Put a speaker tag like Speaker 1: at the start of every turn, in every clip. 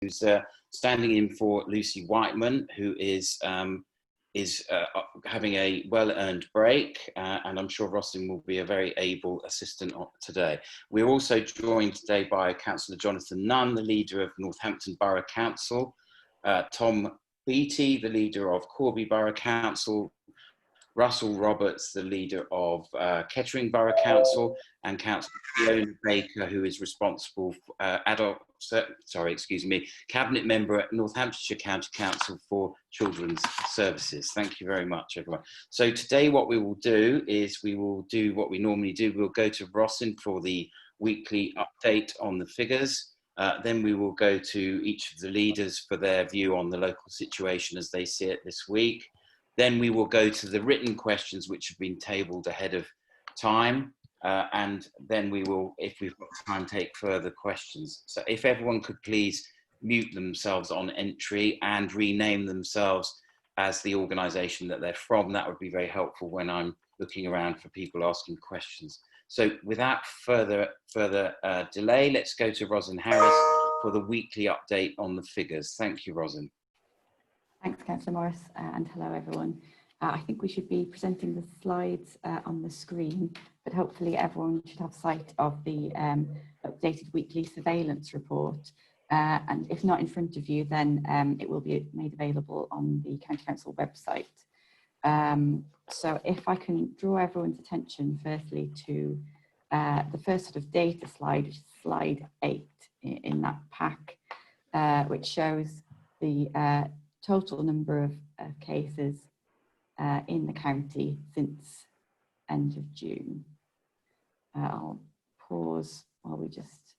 Speaker 1: who's standing in for Lucy Whiteman, who is having a well-earned break, and I'm sure Roslyn will be a very able assistant today. We're also joined today by Councillor Jonathan Nunn, the leader of Northampton Borough Council, Tom Beattie, the leader of Corby Borough Council, Russell Roberts, the leader of Kettering Borough Council, and Councillor Fiona Baker, who is responsible for Cabinet Member at Northamptonshire County Council for Children's Services. Thank you very much, everyone. So today what we will do is we will do what we normally do. We'll go to Roslyn for the weekly update on the figures. Then we will go to each of the leaders for their view on the local situation as they see it this week. Then we will go to the written questions which have been tabled ahead of time. And then we will, if we've got time, take further questions. So if everyone could please mute themselves on entry and rename themselves as the organisation that they're from, that would be very helpful when I'm looking around for people asking questions. So without further delay, let's go to Roslyn Harris for the weekly update on the figures. Thank you, Roslyn.
Speaker 2: Thanks, Councillor Morris, and hello everyone. I think we should be presenting the slides on the screen, but hopefully everyone should have sight of the updated weekly surveillance report. And if not in front of you, then it will be made available on the County Council website. So if I can draw everyone's attention firstly to the first sort of data slide, which is slide 8 in that pack, which shows the total number of cases in the county since end of June. I'll pause while we just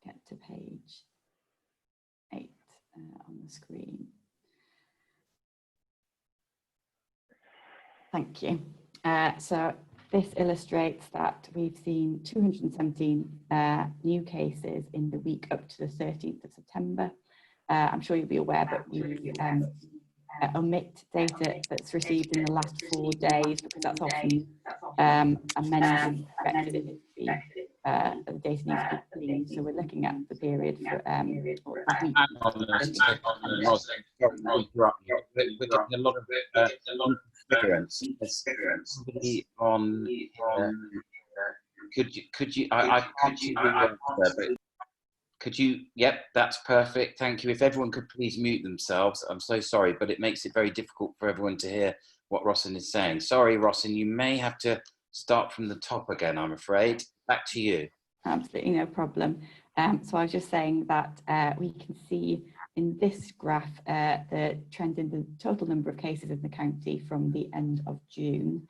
Speaker 2: get to page 8 on the screen. Thank you. So this illustrates that we've seen 217 new cases in the week up to the 13th of September. I'm sure you'll be aware, but we omit data that's received in the last 4 days because that's often amended expected it to be the data needs to be clean. So we're looking at the period for
Speaker 1: we're getting a lot of interference. Somebody on could you, yep, that's perfect. Thank you. If everyone could please mute themselves. I'm so sorry, but it makes it very difficult for everyone to hear what Roslyn is saying. Sorry, Roslyn, you may have to start from the top again, I'm afraid. Back to you.
Speaker 2: Absolutely, no problem. So I was just saying that we can see in this graph the trend in the total number of cases in the county from the end of June,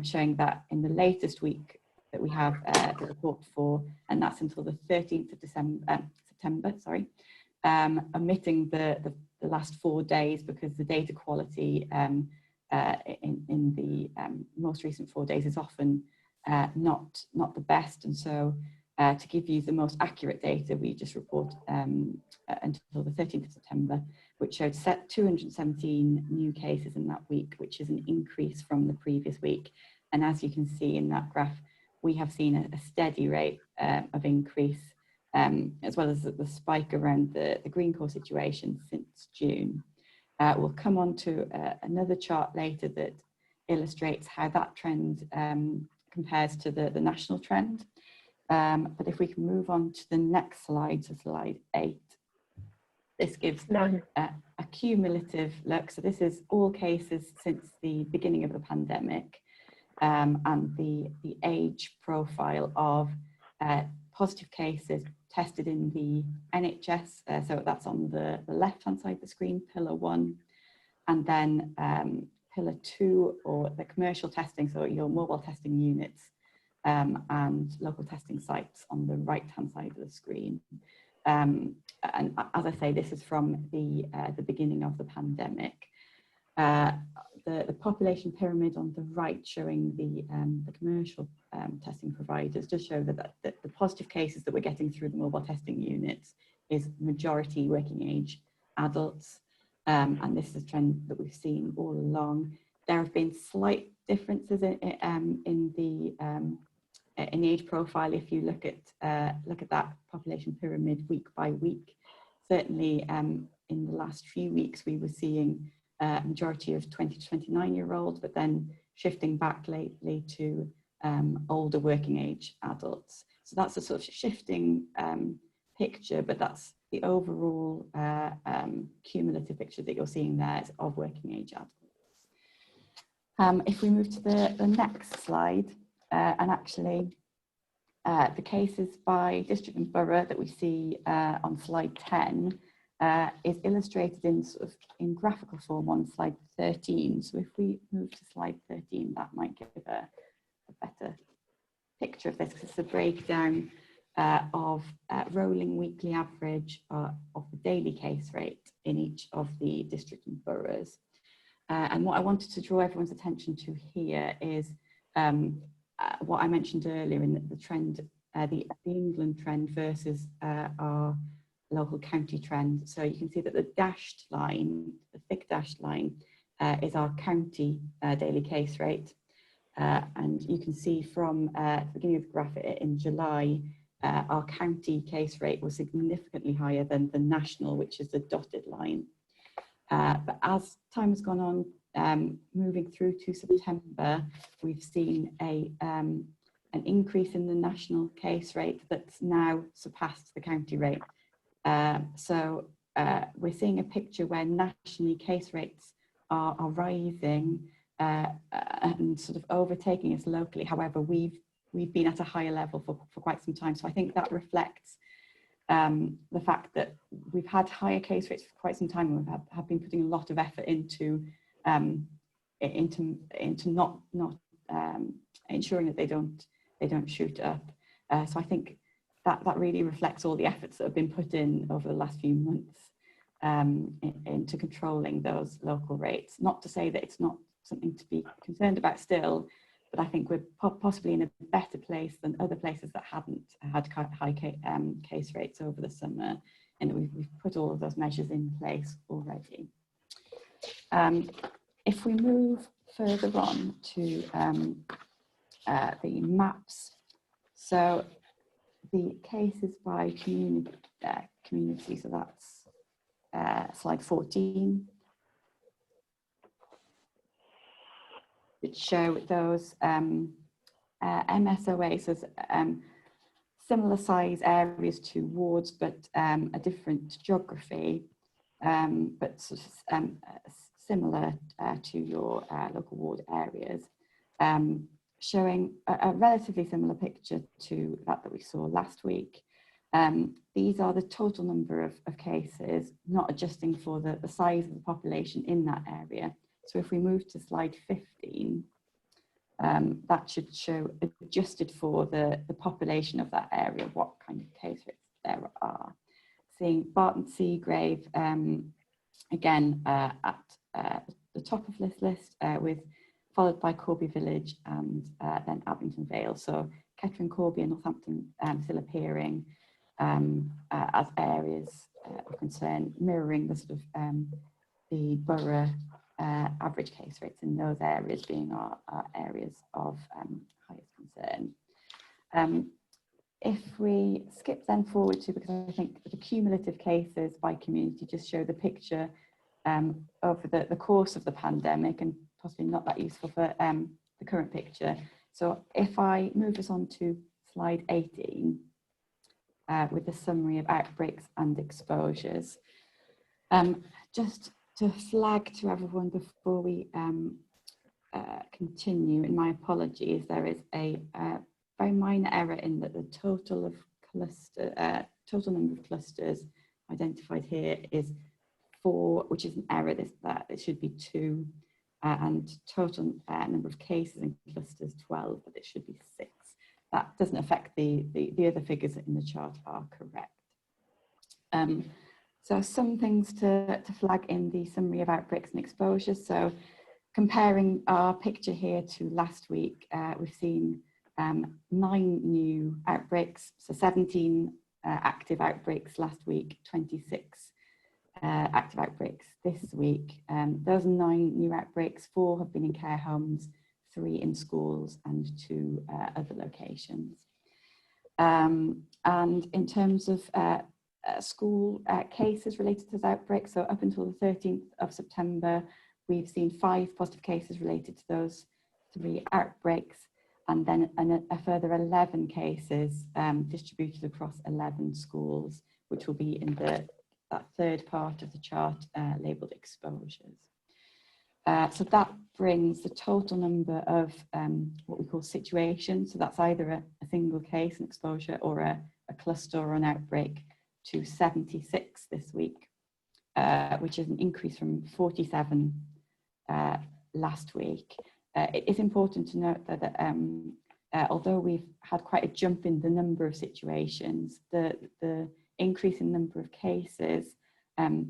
Speaker 2: showing that in the latest week that we have the report for, and that's until the 13th of September, sorry, omitting the last 4 days because the data quality in the most recent 4 days is often not the best. And so to give you the most accurate data, we just report until the 13th of September, which showed 217 new cases in that week, which is an increase from the previous week. And as you can see in that graph, we have seen a steady rate of increase, as well as the spike around the green core situation since June. We'll come on to another chart later that illustrates how that trend compares to the national trend. But if we can move on to the next slide, so slide 8, this gives a cumulative look. So this is all cases since the beginning of the pandemic. And the age profile of positive cases tested in the NHS, so that's on the left-hand side of the screen, pillar 1, and then pillar 2, or the commercial testing, so your mobile testing units and local testing sites on the right-hand side of the screen. And as I say, this is from the beginning of the pandemic. The population pyramid on the right, showing the commercial testing providers, does show that the positive cases that we're getting through the mobile testing units is majority working age adults, and this is a trend that we've seen all along. There have been slight differences in the age profile if you look at that population pyramid week by week. certainly in the last few weeks, we were seeing a majority of 20 to 29-year-olds, but then shifting back lately to older working age adults. So that's a sort of shifting picture, but that's the overall cumulative picture that you're seeing there is of working age adults. If we move to the next slide, and actually the cases by district and borough that we see on slide 10 is illustrated in graphical form on slide 13. So if we move to slide 13, that might give a better picture of this, because it's a breakdown of rolling weekly average of the daily case rate in each of the district and boroughs. And what I wanted to draw everyone's attention to here is what I mentioned earlier in the trend, the England trend versus our local county trend. So you can see that the dashed line, the thick dashed line, is our county daily case rate. And you can see from the beginning of the graph in July, our county case rate was significantly higher than the national, which is the dotted line. But as time has gone on, moving through to September, we've seen an increase in the national case rate that's now surpassed the county rate. So we're seeing a picture where nationally case rates are rising and sort of overtaking us locally. However, we've been at a higher level for quite some time. So I think that reflects the fact that we've had higher case rates for quite some time, and we have been putting a lot of effort into not ensuring that they don't shoot up. So I think that really reflects all the efforts that have been put in over the last few months into controlling those local rates. Not to say that it's not something to be concerned about still, but I think we're possibly in a better place than other places that haven't had high case rates over the summer, and we've put all of those measures in place already. If we move further on to the maps, so the cases by community, so that's slide 14. That show those MSOAs as similar size areas to wards, but a different geography, but sort of similar to your local ward areas, showing a relatively similar picture to that we saw last week. These are the total number of cases, not adjusting for the size of the population in that area. So if we move to slide 15, that should show, adjusted for the population of that area, what kind of case rates there are. Seeing Barton Seagrave, again, at the top of this list, followed by Corby Village and then Abington Vale. So Kettering, Corby and Northampton still appearing as areas of concern, mirroring the sort of the borough average case rates in those areas being our areas of highest concern. If we skip then forward to, because I think the cumulative cases by community just show the picture over the course of the pandemic, and possibly not that useful for the current picture. So if I move us on to slide 18 with the summary of outbreaks and exposures, just to flag to everyone before we continue, and my apologies, there is a very minor error in that the total number of clusters identified here is 4, which is an error. That it should be 2, and total number of cases in clusters 12, but it should be 6. That doesn't affect the other figures in the chart are correct. So some things to flag in the summary of outbreaks and exposures. So comparing our picture here to last week, we've seen 9 new outbreaks, so 17 active outbreaks last week, 26 active outbreaks this week. Those 9 new outbreaks, 4 have been in care homes, 3 in schools and 2 other locations. And in terms of school cases related to this outbreak. So up until the 13th of September, we've seen 5 positive cases related to those 3 outbreaks, and then a further 11 cases distributed across 11 schools, which will be in that third part of the chart labelled exposures. So that brings the total number of what we call situations. So that's either a single case, an exposure, or a cluster or an outbreak, to 76 this week, which is an increase from 47 last week. It is important to note that although we've had quite a jump in the number of situations, the increase in number of cases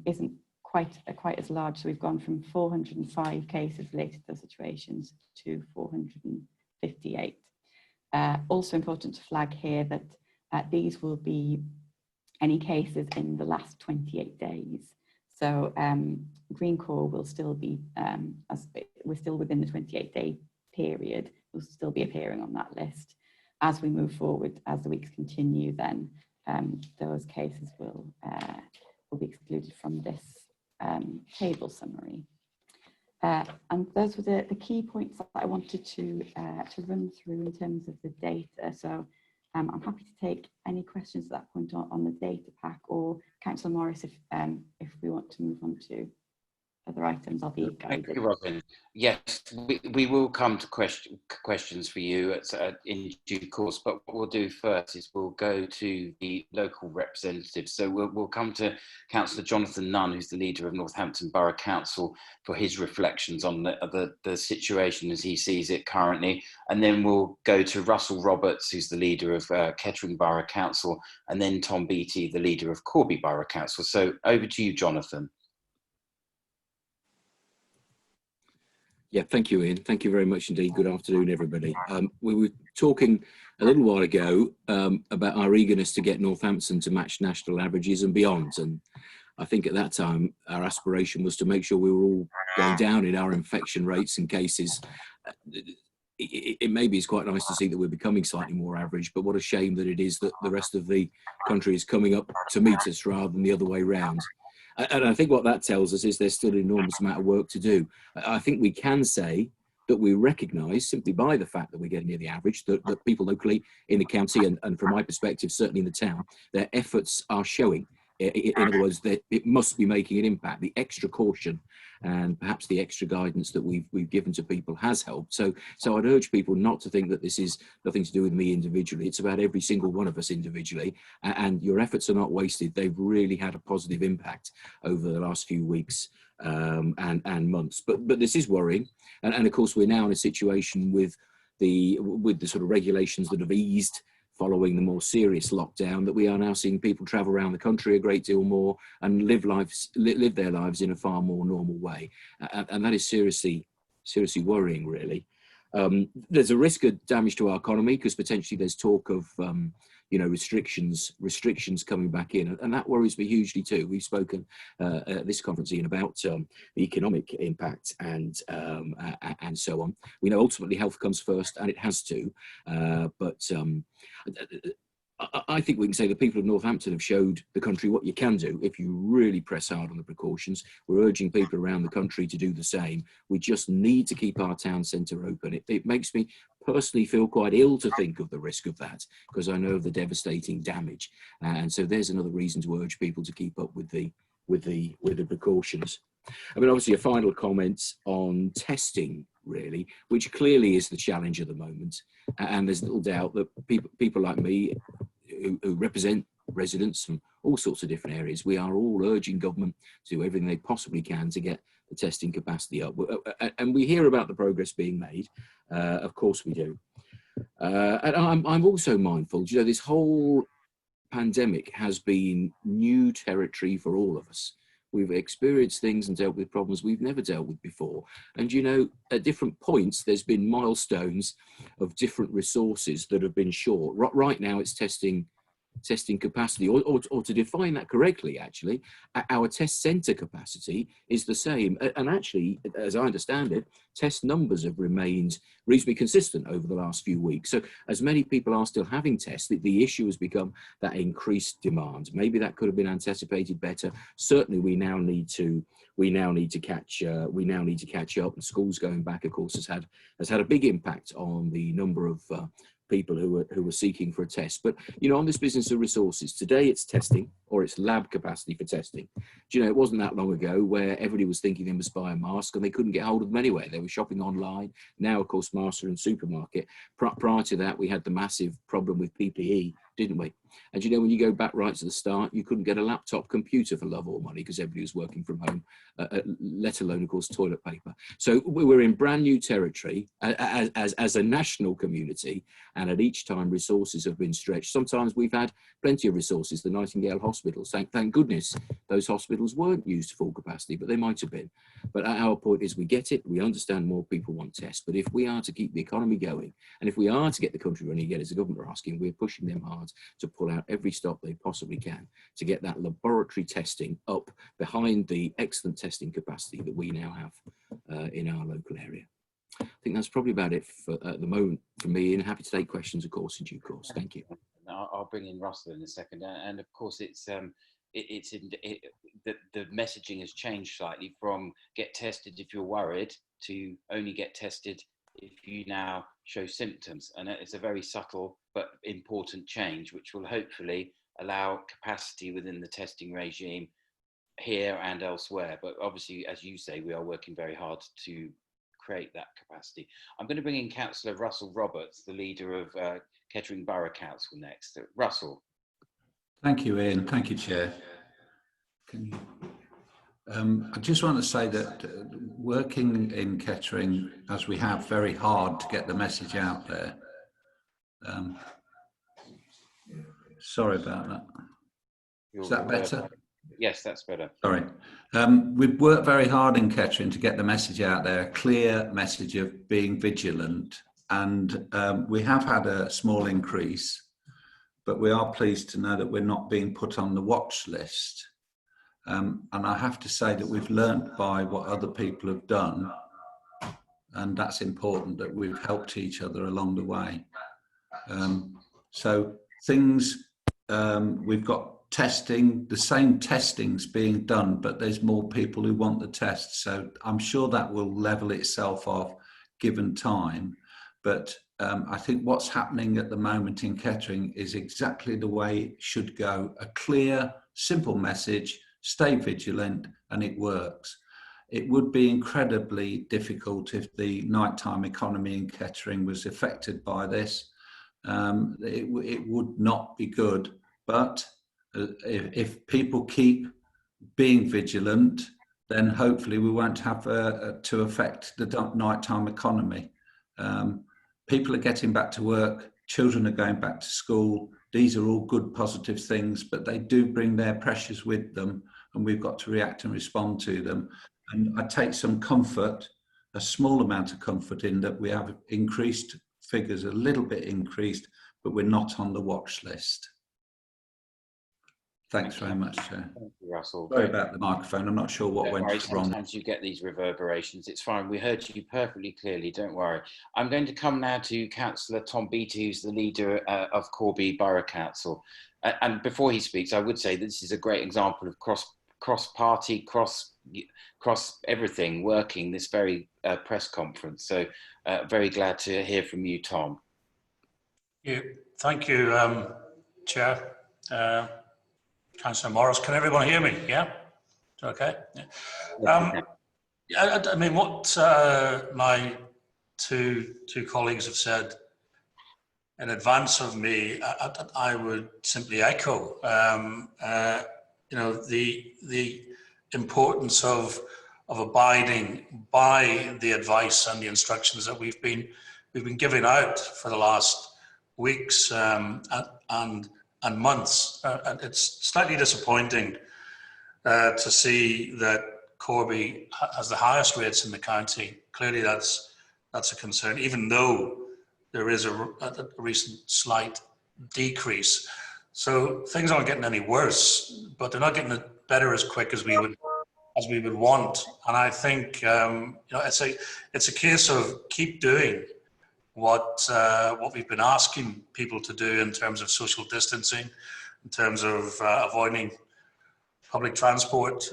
Speaker 2: isn't quite as large. So we've gone from 405 cases related to those situations to 458. Also important to flag here that these will be any cases in the last 28 days. So Green Core will still be, as we're still within the 28-day period, will still be appearing on that list. As we move forward, as the weeks continue, then those cases will be excluded from this table summary. And those were the key points that I wanted to run through in terms of the data. So I'm happy to take any questions at that point on the data pack, or Councillor Morris, if we want to move on to other items, I'll be guided.
Speaker 1: Thank you, Robin. Yes, we will come to questions for you in due course, but what we'll do first is we'll go to the local representatives. So we'll come to Councillor Jonathan Nunn, who's the leader of Northampton Borough Council, for his reflections on the situation as he sees it currently. And then we'll go to Russell Roberts, who's the leader of Kettering Borough Council, and then Tom Beattie, the leader of Corby Borough Council. So over to you, Jonathan.
Speaker 3: Yeah, thank you, Ian. Thank you very much indeed. Good afternoon, everybody. We were talking a little while ago about our eagerness to get Northampton to match national averages and beyond. And I think at that time, our aspiration was to make sure we were all going down in our infection rates and cases. It maybe is quite nice to see that we're becoming slightly more average, but what a shame that it is that the rest of the country is coming up to meet us rather than the other way round. And I think what that tells us is there's still an enormous amount of work to do. I think we can say that we recognise, simply by the fact that we're getting near the average, that people locally in the county, and from my perspective, certainly in the town, their efforts are showing. In other words, that it must be making an impact. The extra caution and perhaps the extra guidance that we've given to people has helped. So I'd urge people not to think that this is nothing to do with me individually. It's about every single one of us individually. And your efforts are not wasted. They've really had a positive impact over the last few weeks and months. But this is worrying. And of course, we're now in a situation with the sort of regulations that have eased following the more serious lockdown, that we are now seeing people travel around the country a great deal more and live their lives in a far more normal way. And that is seriously worrying, really. There's a risk of damage to our economy because potentially there's talk of restrictions coming back in, and that worries me hugely too. We've spoken at this conference, Ian, about the economic impact and so on. We know ultimately health comes first, and it has to. But I think we can say the people of Northampton have showed the country what you can do if you really press hard on the precautions. We're urging people around the country to do the same. We just need to keep our town centre open. It makes me personally feel quite ill to think of the risk of that, because I know of the devastating damage. And so there's another reason to urge people to keep up with the precautions. I mean, obviously a final comment on testing, really, which clearly is the challenge at the moment. And there's little doubt that people like me who represent residents from all sorts of different areas, we are all urging government to do everything they possibly can to get the testing capacity up. And we hear about the progress being made. Of course we do. And I'm also mindful, you know, this whole pandemic has been new territory for all of us. We've experienced things and dealt with problems we've never dealt with before. And, you know, at different points, there's been milestones of different resources that have been short. Right now, it's testing testing capacity, or to define that correctly, actually, our test centre capacity is the same. And actually, as I understand it, test numbers have remained reasonably consistent over the last few weeks. So as many people are still having tests, the issue has become that increased demand. Maybe that could have been anticipated better. Certainly, we now need to catch up. And schools going back, of course, has had a big impact on the number of people who are seeking for a test. But, you know, on this business of resources, today it's testing, or it's lab capacity for testing. Do you know, it wasn't that long ago where everybody was thinking they must buy a mask and they couldn't get hold of them anyway. They were shopping online. Now, of course, masks are in supermarket. Prior to that, we had the massive problem with PPE, didn't we? And, you know, when you go back right to the start, you couldn't get a laptop computer for love or money because everybody was working from home, let alone, of course, toilet paper. So we're in brand new territory as a national community, and at each time resources have been stretched. Sometimes we've had plenty of resources. The Nightingale hospitals, thank goodness those hospitals weren't used to full capacity, but they might have been. But our point is, we get it, we understand more people want tests, but if we are to keep the economy going, and if we are to get the country running again, as the government are asking, we're pushing them hard to pull out every stop they possibly can to get that laboratory testing up behind the excellent testing capacity that we now have in our local area. I think that's probably about it at the moment for me, and happy to take questions, of course, in due course. Thank you.
Speaker 1: I'll bring in Russell in a second, and of course the messaging has changed slightly from get tested if you're worried to only get tested if you now show symptoms, and it's a very subtle but important change, which will hopefully allow capacity within the testing regime here and elsewhere. But obviously, as you say, we are working very hard to create that capacity. I'm going to bring in Councillor Russell Roberts, the leader of Kettering Borough Council, next. Russell.
Speaker 4: Thank you, Ian. Thank you, Chair. I just want to say that working in Kettering, as we have, very hard to get the message out there. Sorry about that. Is that better?
Speaker 1: Yes, that's better.
Speaker 4: Sorry. We've worked very hard in Kettering to get the message out there, a clear message of being vigilant. And we have had a small increase, but we are pleased to know that we're not being put on the watch list. And I have to say that we've learnt by what other people have done, and that's important, that we've helped each other along the way. So things, we've got testing, the same testing's being done, but there's more people who want the test. So I'm sure that will level itself off given time. But I think what's happening at the moment in Kettering is exactly the way it should go. A clear, simple message, stay vigilant, and it works. It would be incredibly difficult if the nighttime economy in Kettering was affected by this. It would not be good, but if people keep being vigilant, then hopefully we won't have to affect the nighttime economy. People are getting back to work, children are going back to school. These are all good, positive things, but they do bring their pressures with them, and we've got to react and respond to them. And I take some comfort, a small amount of comfort, in that we have increased figures, a little bit increased, but we're not on the watch list. Thanks very much, Chair.
Speaker 1: Thank you, Russell.
Speaker 4: Sorry about the microphone. I'm not sure what went wrong.
Speaker 1: Sometimes you get these reverberations. It's fine. We heard you perfectly clearly. Don't worry. I'm going to come now to Councillor Tom Beattie, who's the leader of Corby Borough Council. And before he speaks, I would say this is a great example of cross-party, cross everything working this very press conference. So very glad to hear from you, Tom.
Speaker 5: Thank you, Chair. Councillor Morris, can everyone hear me? Yeah? Okay. Yeah. I mean, what my two colleagues have said in advance of me, I would simply echo. You know, the importance of abiding by the advice and the instructions that we've been giving out for the last weeks and months. And it's slightly disappointing to see that Corby has the highest rates in the county. Clearly that's a concern, even though there is a recent slight decrease. So things aren't getting any worse, but they're not getting better as quick as we would want. And I think it's a case of keep doing what we've been asking people to do in terms of social distancing, in terms of avoiding public transport,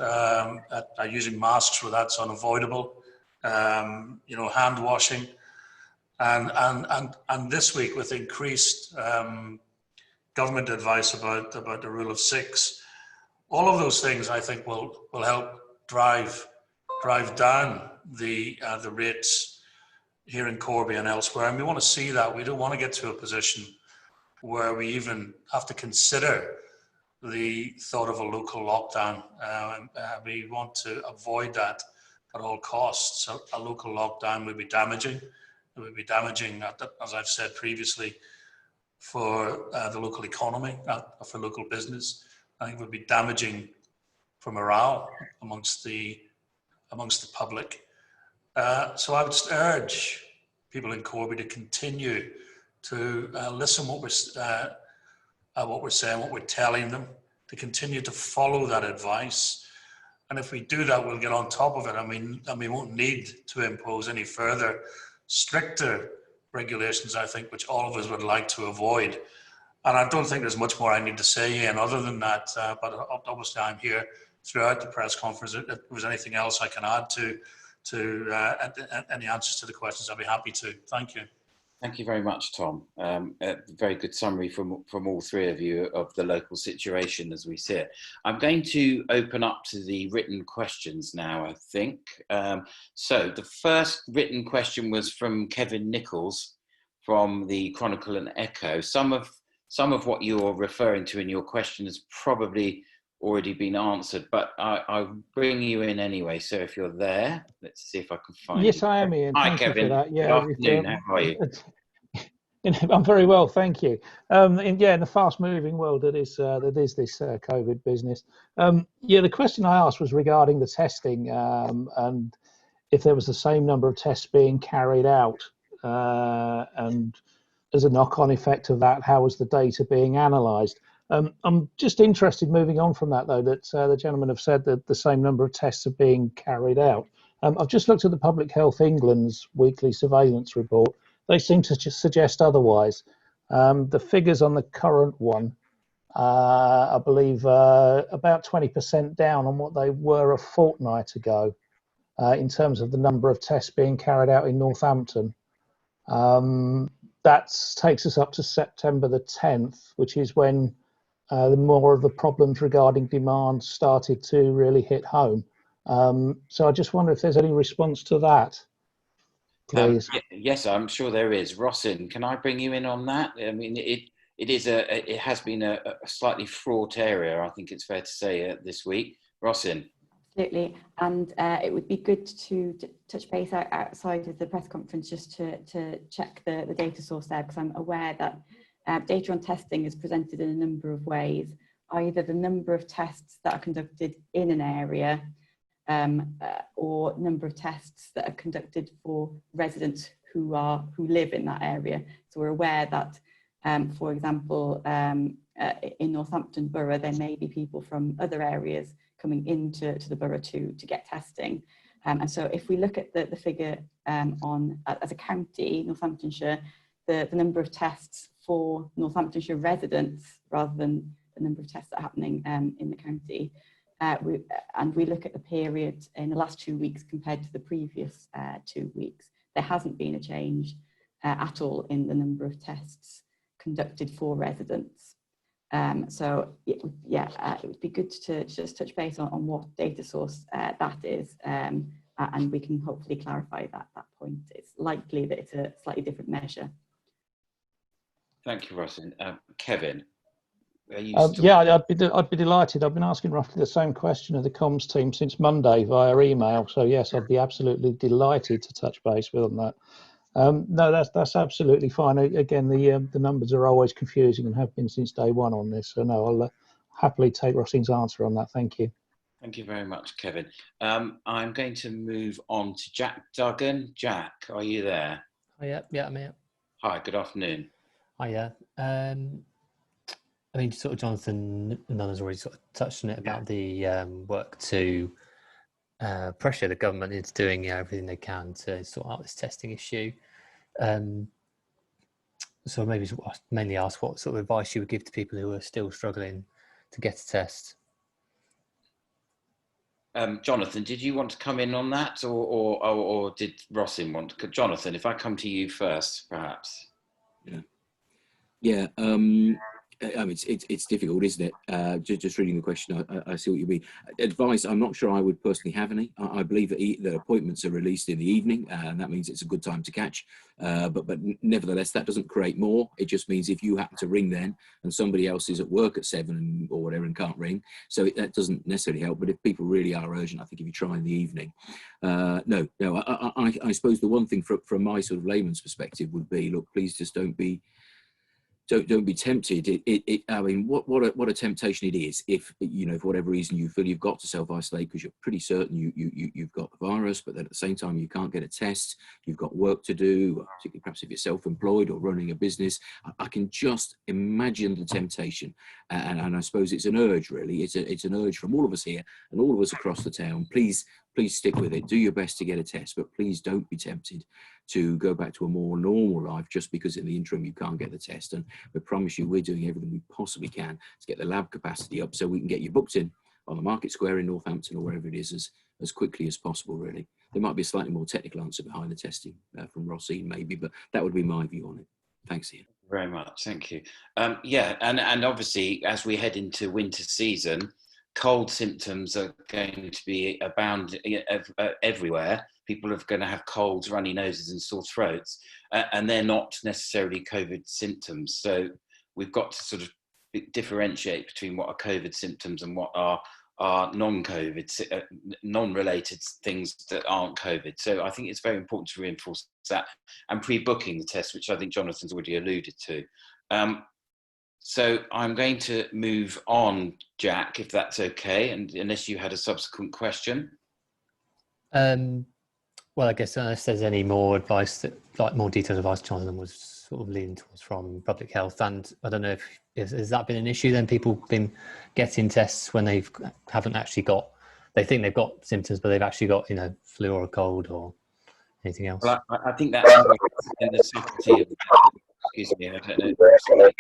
Speaker 5: using masks where that's unavoidable, hand washing, and this week with increased government advice about the rule of six, all of those things I think will help drive down the rates here in Corby and elsewhere, and we want to see that. We don't want to get to a position where we even have to consider the thought of a local lockdown. We want to avoid that at all costs. So a local lockdown would be damaging. It would be damaging, as I've said previously, for the local economy, for local business. I think it would be damaging for morale amongst the public. So I would just urge people in Corby to continue to listen what we're saying, what we're telling them, to continue to follow that advice. And if we do that, we'll get on top of it. And we won't need to impose any further stricter regulations, I think, which all of us would like to avoid. And I don't think there's much more I need to say, Ian, other than that. But obviously, I'm here throughout the press conference. If there was anything else I can add to any answers to the questions, I'd be happy to. Thank you.
Speaker 1: Thank you very much, Tom. A very good summary from all three of you of the local situation as we see it. I'm going to open up to the written questions now, I think. So the first written question was from Kevin Nichols from the Chronicle and Echo. Some of what you're referring to in your question has probably already been answered, but I'll bring you in anyway. So if you're there, let's see if I can find you.
Speaker 6: Yes, I am, Ian.
Speaker 1: Hi,
Speaker 6: Thank
Speaker 1: Kevin.
Speaker 6: you for that. Yeah,
Speaker 1: good afternoon. How are you?
Speaker 6: I'm very well, thank you. In the fast-moving world that is this COVID business. The question I asked was regarding the testing and if there was the same number of tests being carried out, and as a knock-on effect of that, how was the data being analysed? I'm just interested, moving on from that, though, that the gentlemen have said that the same number of tests are being carried out. I've just looked at the Public Health England's weekly surveillance report. They seem to just suggest otherwise. The figures on the current one, I believe, about 20% down on what they were a fortnight ago in terms of the number of tests being carried out in Northampton. That takes us up to September the 10th, which is when the more of the problems regarding demand started to really hit home. So I just wonder if there's any response to that, please.
Speaker 1: Yes, I'm sure there is. Rosin, can I bring you in on that? I mean, it has been a slightly fraught area, I think it's fair to say, this week. Rosin.
Speaker 2: Absolutely, and it would be good to touch base outside of the press conference just to check the data source there, because I'm aware that data on testing is presented in a number of ways, either the number of tests that are conducted in an area or number of tests that are conducted for residents who live in that area. So we're aware that, for example, in Northampton Borough, there may be people from other areas coming into the borough to get testing. And so if we look at the figure as a county, Northamptonshire, the number of tests for Northamptonshire residents rather than the number of tests that are happening in the county, we look at the period in the last 2 weeks compared to the previous 2 weeks, there hasn't been a change at all in the number of tests conducted for residents. So it would be good to just touch base on what data source that is, and we can hopefully clarify that point. It's likely that it's a slightly different measure.
Speaker 1: Thank you, Rosin. Kevin, are you
Speaker 6: I'd be delighted. I've been asking roughly the same question of the comms team since Monday via email. So yes, I'd be absolutely delighted to touch base with on that. No, that's absolutely fine. Again, the numbers are always confusing and have been since day one on this. So no, I'll happily take Rosin's answer on that. Thank you.
Speaker 1: Thank you very much, Kevin. I'm going to move on to Jack Duggan. Jack, are you there?
Speaker 7: Oh, yeah, I'm here.
Speaker 1: Hi, good afternoon.
Speaker 7: Hiya. I mean, sort of Jonathan Nunn's already sort of touched on it about the work to pressure the government into doing everything they can to sort out this testing issue. So maybe mainly ask what sort of advice you would give to people who are still struggling to get a test.
Speaker 1: Jonathan, did you want to come in on that, or did Rosin want to? Jonathan, if I come to you first, perhaps.
Speaker 3: Yeah. I mean, it's difficult, isn't it? Just reading the question, I see what you mean. Advice, I'm not sure I would personally have any. I believe that the appointments are released in the evening, and that means it's a good time to catch. But nevertheless, that doesn't create more. It just means if you happen to ring then, and somebody else is at work at 7 or whatever and can't ring, so that doesn't necessarily help. But if people really are urgent, I think if you try in the evening, no. I suppose the one thing from my sort of layman's perspective would be, look, please just don't be tempted. I mean, what a temptation it is if, you know, for whatever reason you feel you've got to self-isolate because you're pretty certain you've got the virus, but then at the same time you can't get a test, you've got work to do, particularly perhaps if you're self-employed or running a business. I can just imagine the temptation, and I suppose it's an urge, really. It's an urge from all of us here and all of us across the town. Please stick with it. Do your best to get a test, but please don't be tempted to go back to a more normal life just because in the interim you can't get the test. And we promise you we're doing everything we possibly can to get the lab capacity up so we can get you booked in on the Market Square in Northampton or wherever it is as quickly as possible, really. There might be a slightly more technical answer behind the testing from Rosin maybe, but that would be my view on it. Thanks, Ian.
Speaker 1: Very much, thank you. Yeah, and obviously as we head into winter season, cold symptoms are going to be abound everywhere. People are going to have colds, runny noses and sore throats, and they're not necessarily COVID symptoms. So we've got to sort of differentiate between what are COVID symptoms and what are non-COVID, non-related things that aren't COVID. So I think it's very important to reinforce that and pre-booking the test, which I think Jonathan's already alluded to. So I'm going to move on, Jack, if that's okay, and unless you had a subsequent question.
Speaker 7: Well, I guess unless there's any more advice, that, like more detailed advice, Jonathan was sort of leaning towards from public health, and I don't know if has that been an issue then? People been getting tests when they haven't actually got, they think they've got symptoms, but they've actually got, you know, flu or a cold or anything else.
Speaker 1: Well, I think that's in the subtlety of, excuse me, I don't know,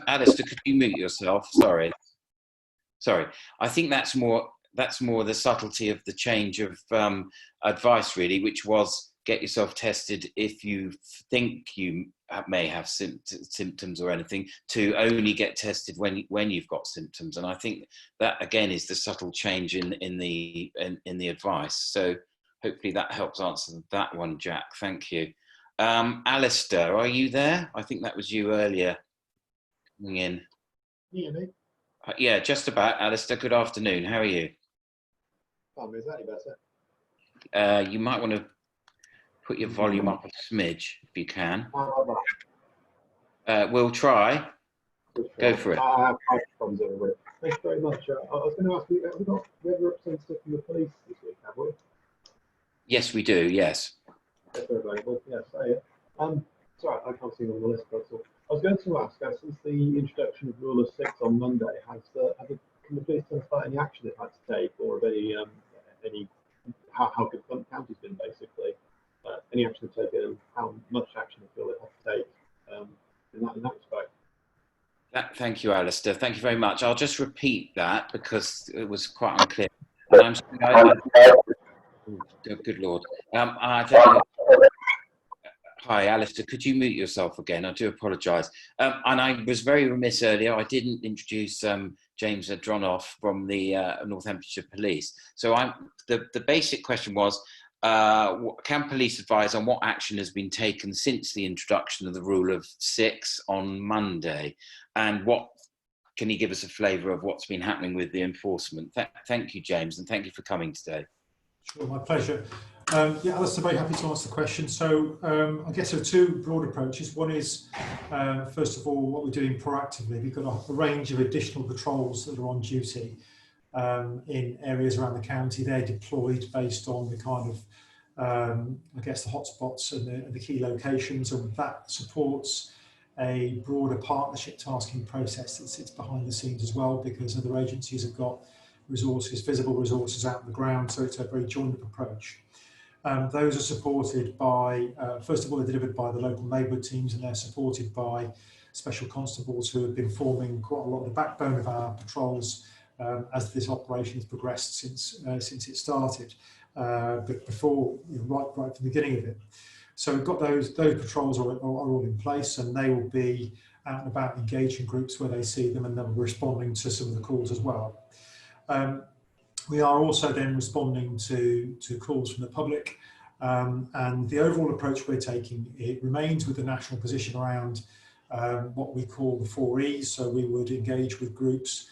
Speaker 1: Alistair, could you mute yourself? Sorry. I think that's more the subtlety of the change of advice, really, which was get yourself tested if you think you may have symptoms or anything, to only get tested when you've got symptoms. And I think that again is the subtle change in the advice. So hopefully that helps answer that one, Jack. Thank you. Alistair, are you there? I think that was you earlier coming in.
Speaker 8: Yeah, me.
Speaker 1: Yeah, just about. Alistair, good afternoon. How are you?
Speaker 8: Oh, is that any better?
Speaker 1: You might want to put your volume up a smidge if you can. We'll try. Go for it.
Speaker 8: I have problems with it. Thanks very much. I was going to ask you, have we got a representative from the police this week, have we?
Speaker 1: Yes, we do, yes.
Speaker 8: Yes, they're available. Yes, sorry, I can't see them on the list, that's all. I was going to ask, since the introduction of Rule of 6 on Monday, can the police tell us about any action they've had to take, or of any how good the county's been, basically? Any action they've taken, and how much action they feel they have to take in that respect?
Speaker 1: Thank you, Alistair. Thank you very much. I'll just repeat that because it was quite unclear. And good Lord. Hi, Alistair. Could you mute yourself again? I do apologise. And I was very remiss earlier. I didn't introduce James Adronoff from the Northamptonshire Police. So the basic question was, can police advise on what action has been taken since the introduction of the Rule of 6 on Monday? And what can you give us a flavour of what's been happening with the enforcement? Thank you, James, and thank you for coming today.
Speaker 9: Sure, my pleasure. Yeah, Alistair, very happy to answer the question. So I guess there are two broad approaches. One is, first of all, what we're doing proactively. We've got a range of additional patrols that are on duty in areas around the county. They're deployed based on the kind of, I guess, the hotspots and the key locations, and that supports a broader partnership tasking process that sits behind the scenes as well, because other agencies have got resources, visible resources out on the ground, so it's a very joined up approach. Those are supported by, first of all, they're delivered by the local neighbourhood teams, and they're supported by special constables who have been forming quite a lot of the backbone of our patrols as this operation has progressed since it started, but before, right from the beginning of it. So we've got those patrols are all in place, and they will be out and about engaging groups where they see them, and then responding to some of the calls as well. We are also then responding to calls from the public, and the overall approach we're taking, it remains with the national position around what we call the 4 E's. So we would engage with groups,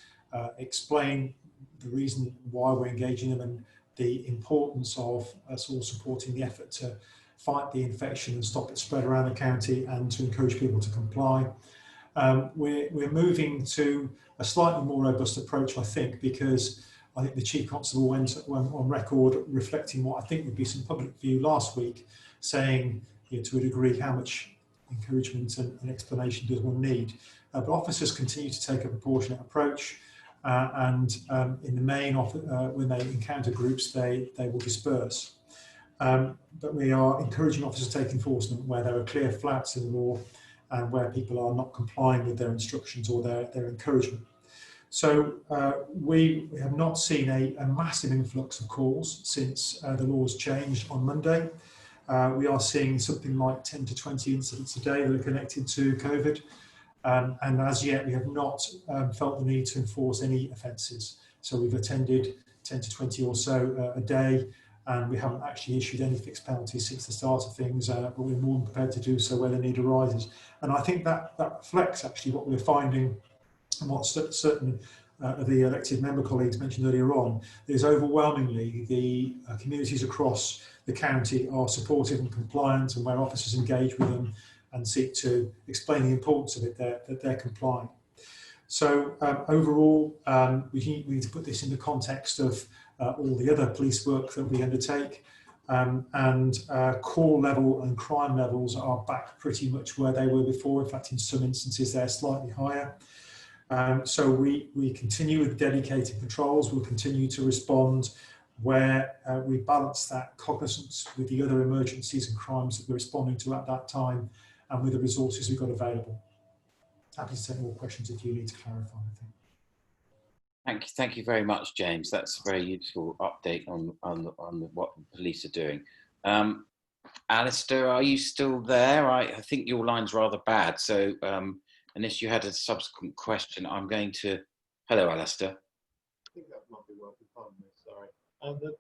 Speaker 9: explain the reason why we're engaging them, and the importance of us all supporting the effort to fight the infection and stop it spread around the county, and to encourage people to comply. We're moving to a slightly more robust approach, I think, because I think the Chief Constable went on record reflecting what I think would be some public view last week, saying, to a degree, how much encouragement and explanation does one need. But officers continue to take a proportionate approach, and in the main, when they encounter groups, they will disperse. But we are encouraging officers to take enforcement where there are clear flouts in the law, and where people are not complying with their instructions or their encouragement. So we have not seen a massive influx of calls since the laws changed on Monday. We are seeing something like 10 to 20 incidents a day that are connected to COVID. And as yet, we have not felt the need to enforce any offences. So we've attended 10 to 20 or so a day, and we haven't actually issued any fixed penalties since the start of things, but we're more than prepared to do so where the need arises. And I think that reflects actually what we're finding, and what certain of the elected member colleagues mentioned earlier on, is overwhelmingly the communities across the county are supportive and compliant, and where officers engage with them and seek to explain the importance of it, that they're complying. So overall, we need to put this in the context of all the other police work that we undertake, and call level and crime levels are back pretty much where they were before. In fact, in some instances, they're slightly higher. So we continue with dedicated patrols. We'll continue to respond where we balance that cognizance with the other emergencies and crimes that we're responding to at that time, and with the resources we've got available. Happy to take more questions if you need to clarify anything.
Speaker 1: Thank you very much, James. That's a very useful update on what the police are doing. Alistair, are you still there? I think your line's rather bad, so unless you had a subsequent question, I'm going to... Hello, Alistair.
Speaker 8: I think that might be working fine. Sorry.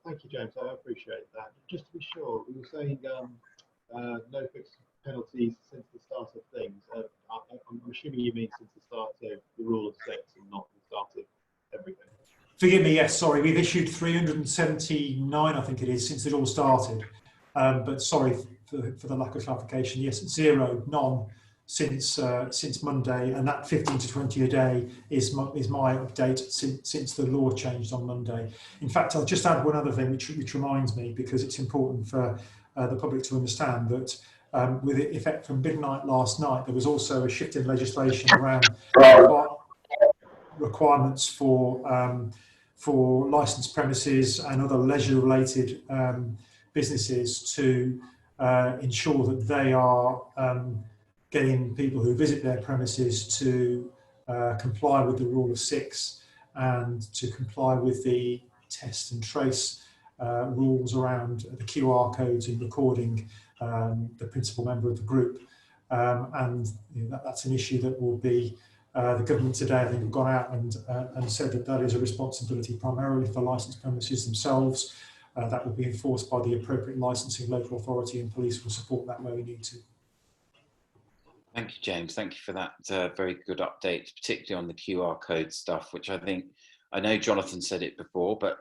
Speaker 8: Thank you, James. I appreciate that. Just to be sure, we were saying no fixed penalties since the start of things. I'm assuming you mean since the start of the rule of 6 and not the start of everything.
Speaker 9: Forgive me, yes, sorry. We've issued 379, I think it is, since it all started. But sorry for the lack of clarification. Yes, 0, none since Monday, and that 15 to 20 a day is my update since the law changed on Monday. In fact, I'll just add one other thing which reminds me, because it's important for the public to understand that with effect from midnight last night, there was also a shift in legislation around requirements for licensed premises and other leisure-related businesses to ensure that they are getting people who visit their premises to comply with the rule of 6 and to comply with the test and trace rules around the QR codes in recording the principal member of the group. And that's an issue that will be, the government today, I think, have gone out and said that is a responsibility primarily for licensed premises themselves. That will be enforced by the appropriate licensing local authority, and police will support that where we need to.
Speaker 1: Thank you, James. Thank you for that very good update, particularly on the QR code stuff, which I know Jonathan said it before, but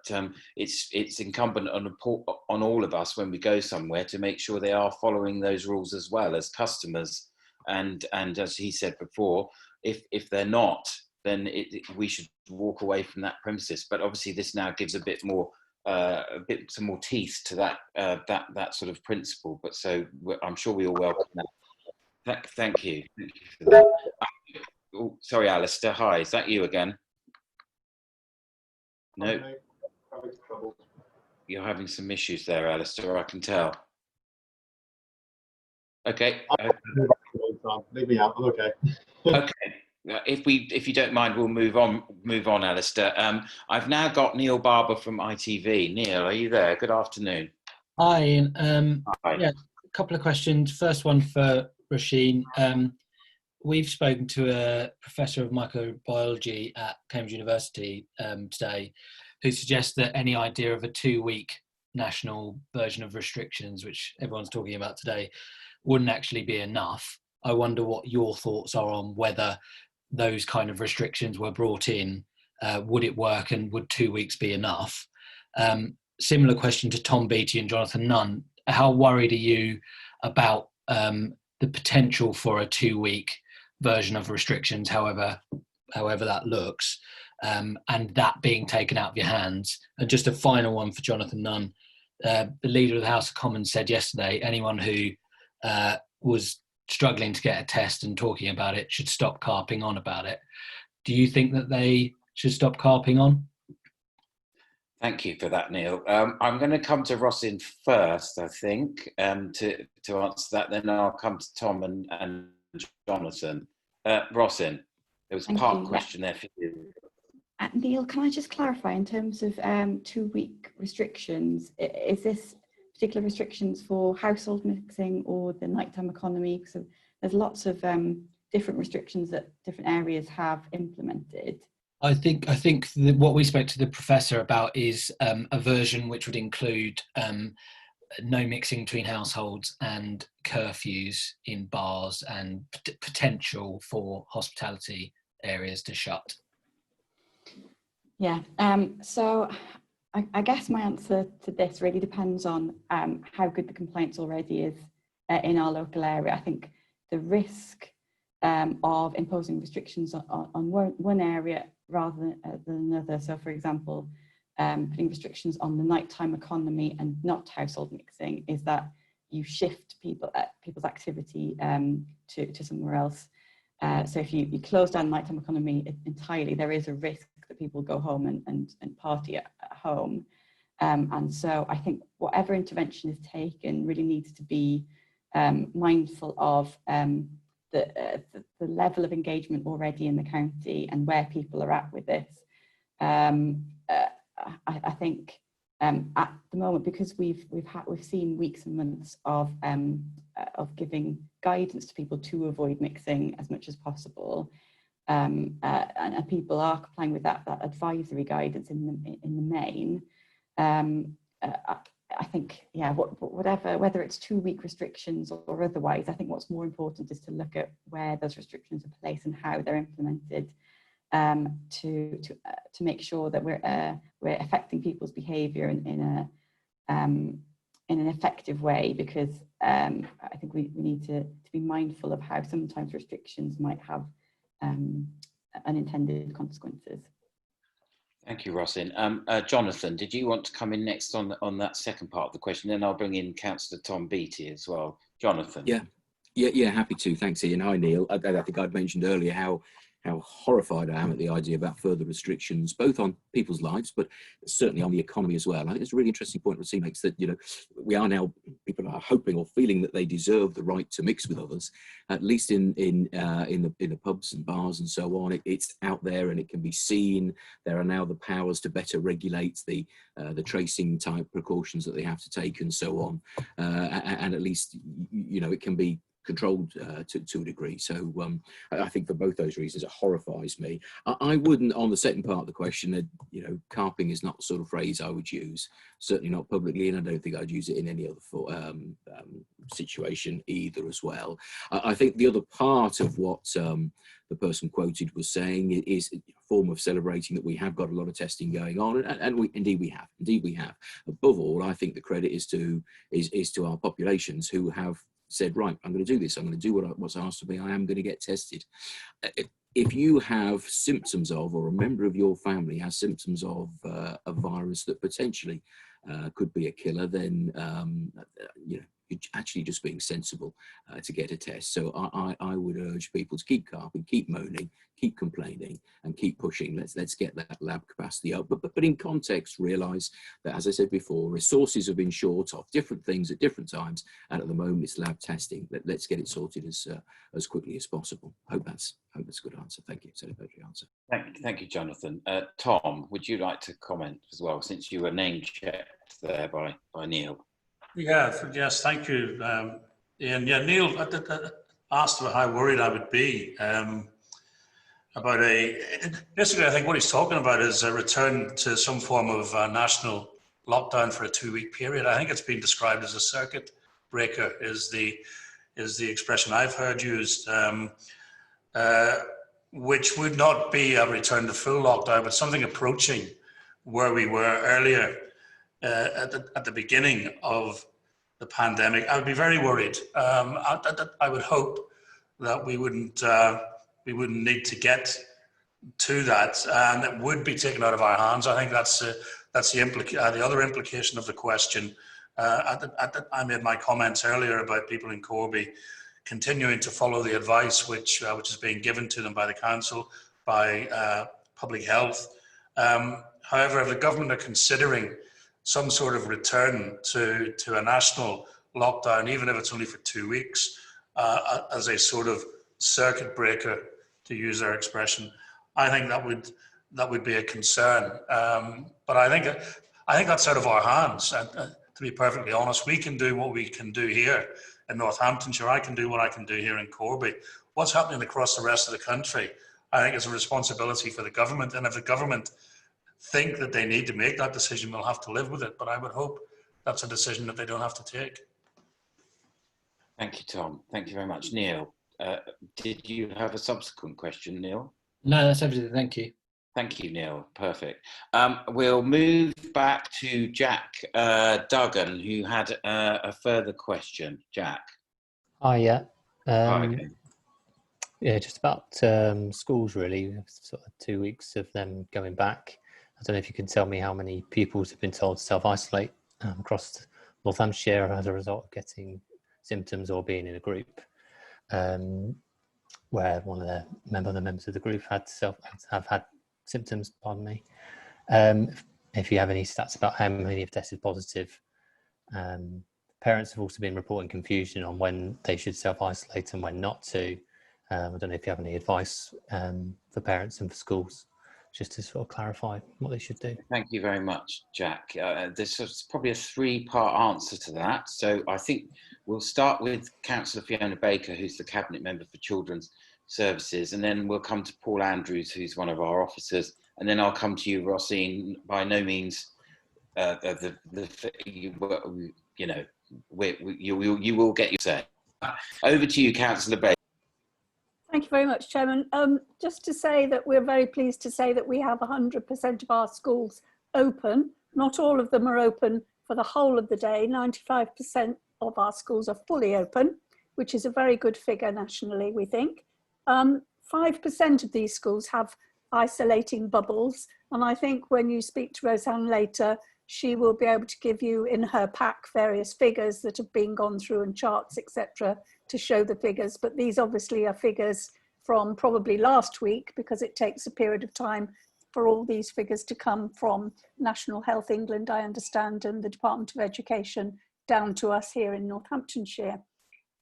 Speaker 1: it's incumbent on all of us when we go somewhere to make sure they are following those rules as well as customers. And as he said before, if they're not, then we should walk away from that premises. But obviously, this now gives some more teeth to that sort of principle. But so I'm sure we all welcome that. Thank you. Thank you for that. Oh, sorry, Alistair. Hi, is that you again? No.
Speaker 8: Okay. Having trouble.
Speaker 1: You're having some issues there, Alistair, I can tell. Okay.
Speaker 8: Leave me out. I'm okay.
Speaker 1: Okay. If you don't mind, we'll move on, Alistair. I've now got Neil Barber from ITV. Neil, are you there? Good afternoon.
Speaker 10: Hi, Ian.
Speaker 1: Hi.
Speaker 10: Yeah, a couple of questions. First one for Rasheen. We've spoken to a professor of microbiology at Cambridge University today, who suggests that any idea of a 2-week national version of restrictions, which everyone's talking about today, wouldn't actually be enough. I wonder what your thoughts are on whether those kind of restrictions were brought in. Would it work, and would 2 weeks be enough? Similar question to Tom Beattie and Jonathan Nunn. How worried are you about the potential for a 2-week version of restrictions, however that looks, and that being taken out of your hands? And just a final one for Jonathan Nunn. The leader of the House of Commons said yesterday anyone who was struggling to get a test and talking about it should stop carping on about it. Do you think that they should stop carping on?
Speaker 1: Thank you for that, Neil. I'm going to come to Rosin first, I think, to answer that. Then I'll come to Tom and Jonathan. Rosin, there was a part question there for you.
Speaker 2: Neil, can I just clarify in terms of 2-week restrictions? Is this particular restrictions for household mixing or the nighttime economy? Because there's lots of different restrictions that different areas have implemented.
Speaker 10: I think what we spoke to the professor about is a version which would include no mixing between households and curfews in bars and potential for hospitality areas to shut.
Speaker 2: Yeah, so I guess my answer to this really depends on how good the compliance already is in our local area. I think the risk of imposing restrictions on one area rather than another. So, for example, putting restrictions on the nighttime economy and not household mixing is that you shift people's activity to somewhere else. So if you close down the nighttime economy entirely, there is a risk that people go home and party at home. And so I think whatever intervention is taken really needs to be mindful of the level of engagement already in the county and where people are at with this. I think at the moment, because we've seen weeks and months of giving guidance to people to avoid mixing as much as possible, and people are complying with that advisory guidance in the main. I think, yeah, whether it's 2-week restrictions or otherwise, I think what's more important is to look at where those restrictions are placed and how they're implemented, to make sure that we're affecting people's behaviour in an effective way, because I think we need to be mindful of how sometimes restrictions might have unintended consequences.
Speaker 1: Thank you, Rosin. Jonathan, did you want to come in next on that second part of the question? Then I'll bring in Councillor Tom Beattie as well. Jonathan.
Speaker 3: Yeah, happy to. Thanks, Ian. Hi, Neil. I think I'd mentioned earlier how horrified I am at the idea about further restrictions, both on people's lives, but certainly on the economy as well. I think it's a really interesting point Racine makes, that, you know, people are hoping or feeling that they deserve the right to mix with others, at least in the pubs and bars and so on. It's out there and it can be seen. There are now the powers to better regulate the tracing type precautions that they have to take and so on, and at least, you know, it can be controlled to a degree. So I think for both those reasons it horrifies me. I wouldn't, on the second part of the question, you know, carping is not the sort of phrase I would use, certainly not publicly, and I don't think I'd use it in any other situation either as well. I think the other part of what the person quoted was saying is a form of celebrating that we have got a lot of testing going on, and indeed we have. Above all, I think the credit is to our populations who have said, right, I'm going to do this, I'm going to do what's asked of me, I am going to get tested. If you have symptoms of, or a member of your family has symptoms of a virus that potentially could be a killer, then you know, you're actually just being sensible to get a test. So I would urge people to keep carping, keep moaning, keep complaining, and keep pushing. Let's get that lab capacity up. But in context, realise that, as I said before, resources have been short of different things at different times, and at the moment it's lab testing. Let's get it sorted as quickly as possible. Hope that's a good answer. Thank you. Satisfactory answer.
Speaker 1: Thank you, Jonathan. Tom, would you like to comment as well, since you were name checked there by Neil?
Speaker 5: Yes, thank you, Ian. Yeah, Neil asked about how worried I would be about basically I think what he's talking about is a return to some form of national lockdown for a 2-week period. I think it's been described as a circuit breaker is the expression I've heard used, which would not be a return to full lockdown, but something approaching where we were earlier. At the beginning of the pandemic, I would be very worried. I would hope that we wouldn't need to get to that, and it would be taken out of our hands. I think that's the other implication of the question. I made my comments earlier about people in Corby continuing to follow the advice which is being given to them by the council, by public health. However, if the government are considering some sort of return to a national lockdown, even if it's only for 2 weeks, as a sort of circuit breaker, to use their expression, I think that would be a concern. But I think that's out of our hands. And to be perfectly honest, we can do what we can do here in Northamptonshire. I can do what I can do here in Corby. What's happening across the rest of the country, I think, is a responsibility for the government. And if the government think that they need to make that decision, they'll have to live with it. But I would hope that's a decision that they don't have to take.
Speaker 1: Thank you, Tom. Thank you very much. Neil, did you have a subsequent question, Neil?
Speaker 10: No, that's everything. Thank you.
Speaker 1: Thank you, Neil. Perfect. We'll move back to Jack Duggan, who had a further question. Jack.
Speaker 7: Hi, yeah.
Speaker 1: Okay.
Speaker 7: Yeah, just about schools, really. Sort of 2 weeks of them going back. I don't know if you can tell me how many pupils have been told to self-isolate across Northamptonshire as a result of getting symptoms or being in a group, where one of the members of the group have had symptoms. Pardon me. If you have any stats about how many have tested positive. Parents have also been reporting confusion on when they should self-isolate and when not to. I don't know if you have any advice for parents and for schools, just to sort of clarify what they should do.
Speaker 1: Thank you very much, Jack. There's probably a 3-part answer to that. So I think we'll start with Councillor Fiona Baker, who's the Cabinet Member for Children's Services, and then we'll come to Paul Andrews, who's one of our officers, and then I'll come to you, Rossine. By no means, you will get your say. Over to you, Councillor Baker.
Speaker 11: Thank you very much, Chairman. Just to say that we're very pleased to say that we have 100% of our schools open. Not all of them are open for the whole of the day. 95% of our schools are fully open, which is a very good figure nationally, we think. 5% of these schools have isolating bubbles. And I think when you speak to Roseanne later, she will be able to give you in her pack various figures that have been gone through and charts, etc., to show the figures. But these obviously are figures from probably last week, because it takes a period of time for all these figures to come from National Health England, I understand, and the Department of Education down to us here in Northamptonshire.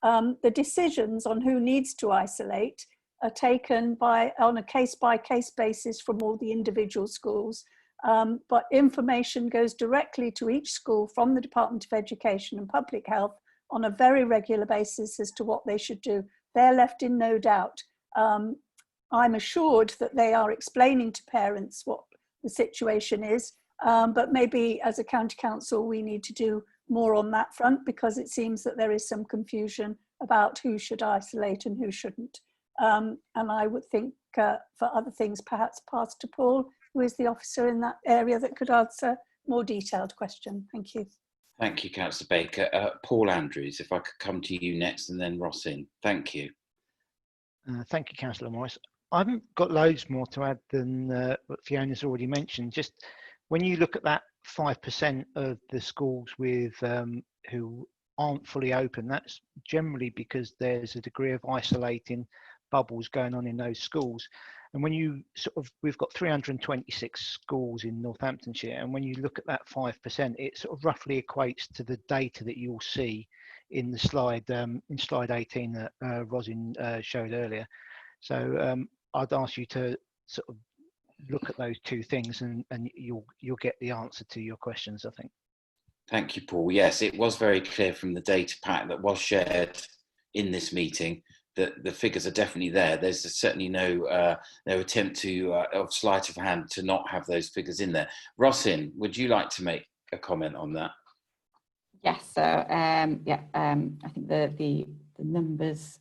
Speaker 11: The decisions on who needs to isolate are taken on a case-by-case basis from all the individual schools. But information goes directly to each school from the Department of Education and Public Health on a very regular basis as to what they should do. They're left in no doubt. I'm assured that they are explaining to parents what the situation is, but maybe as a county council we need to do more on that front, because it seems that there is some confusion about who should isolate and who shouldn't. And I would think for other things perhaps pass to Paul, who is the officer in that area that could answer more detailed question. Thank you.
Speaker 1: Thank you, Councillor Baker. Paul Andrews, if I could come to you next, and then Rossine. Thank you.
Speaker 12: Thank you, Councillor Morris. I haven't got loads more to add than what Fiona's already mentioned. Just when you look at that 5% of the schools with who aren't fully open, that's generally because there's a degree of isolating bubbles going on in those schools. And when you we've got 326 schools in Northamptonshire, and when you look at that 5%, it sort of roughly equates to the data that you'll see in the slide, in slide 18 that Rosin showed earlier. So I'd ask you to sort of look at those two things, and you'll get the answer to your questions, I think.
Speaker 1: Thank you, Paul. Yes, it was very clear from the data pack that was shared in this meeting that the figures are definitely there. There's certainly no attempt to, of sleight of hand, to not have those figures in there. Rosin, would you like to make a comment on that?
Speaker 2: Yes, so I think the numbers